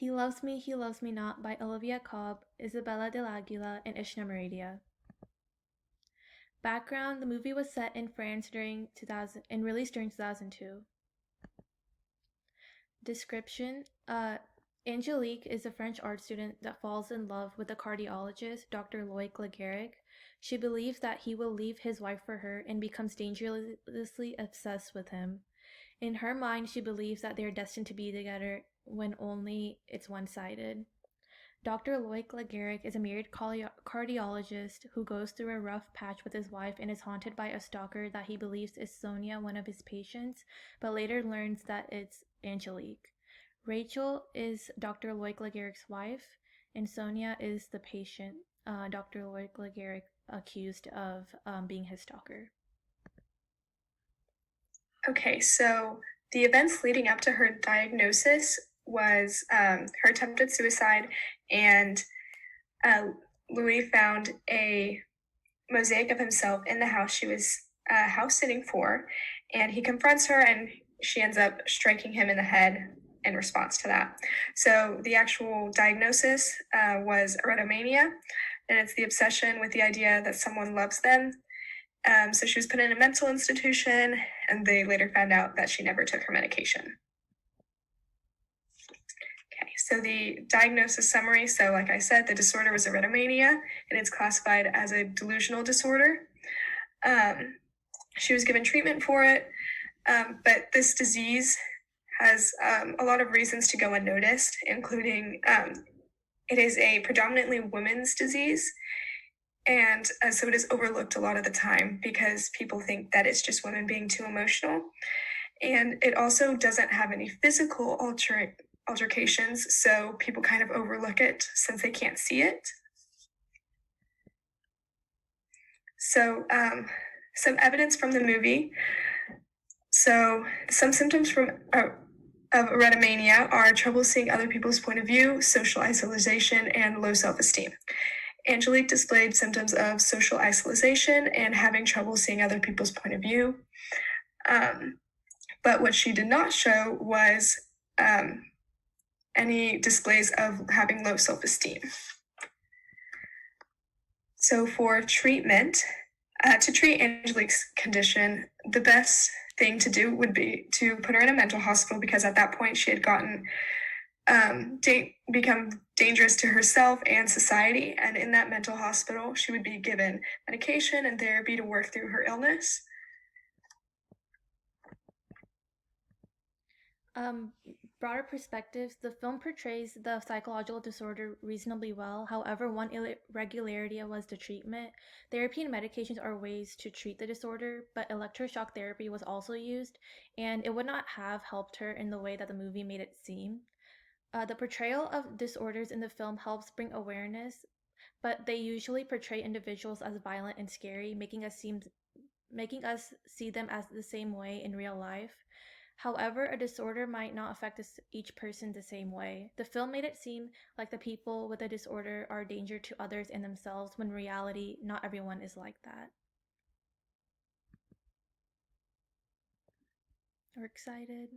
He Loves Me Not by Olivia Cobb, Isabella del Aguila, and Ishna Maradia. Background: the movie was set in France during 2000 and released during 2002. Description: Angelique is a French art student that falls in love with the cardiologist, Dr. Loic Legaric. She believes that he will leave his wife for her and becomes dangerously obsessed with him. In her mind, she believes that they are destined to be together when only it's one-sided. Dr. Loic Legaric is a married cardiologist who goes through a rough patch with his wife and is haunted by a stalker that he believes is Sonia, one of his patients, but later learns that it's Angelique. Rachel is Dr. Loic Legaric's wife, and Sonia is the patient Dr. Loic Legaric accused of being his stalker. Okay, so the events leading up to her diagnosis was her attempted suicide, and Louis found a mosaic of himself in the house she was house sitting for, and he confronts her, and she ends up striking him in the head in response to that. So the actual diagnosis was erotomania, and it's the obsession with the idea that someone loves them. So she was put in a mental institution, and they later found out that she never took her medication. Okay, so the diagnosis summary. So like I said, the disorder was erotomania, and it's classified as a delusional disorder. She was given treatment for it, but this disease has a lot of reasons to go unnoticed, including it is a predominantly women's disease. And so it is overlooked a lot of the time because people think that it's just women being too emotional. And it also doesn't have any physical altercations, so people kind of overlook it since they can't see it. So some evidence from the movie. So some symptoms of erotomania are trouble seeing other people's point of view, social isolation, and low self-esteem. Angelique displayed symptoms of social isolation and having trouble seeing other people's point of view. But what she did not show was any displays of having low self-esteem. So for treatment, to treat Angelique's condition, the best thing to do would be to put her in a mental hospital, because at that point she had gotten become dangerous to herself and society, and in that mental hospital she would be given medication and therapy to work through her illness. Broader perspectives, the film portrays the psychological disorder reasonably well. However, one irregularity was the treatment. Therapy and medications are ways to treat the disorder, but electroshock therapy was also used, and it would not have helped her in the way that the movie made it seem. The portrayal of disorders in the film helps bring awareness, but they usually portray individuals as violent and scary, making us see them as the same way in real life. However, a disorder might not affect each person the same way. The film made it seem like the people with a disorder are a danger to others and themselves, when in reality, not everyone is like that. We're excited.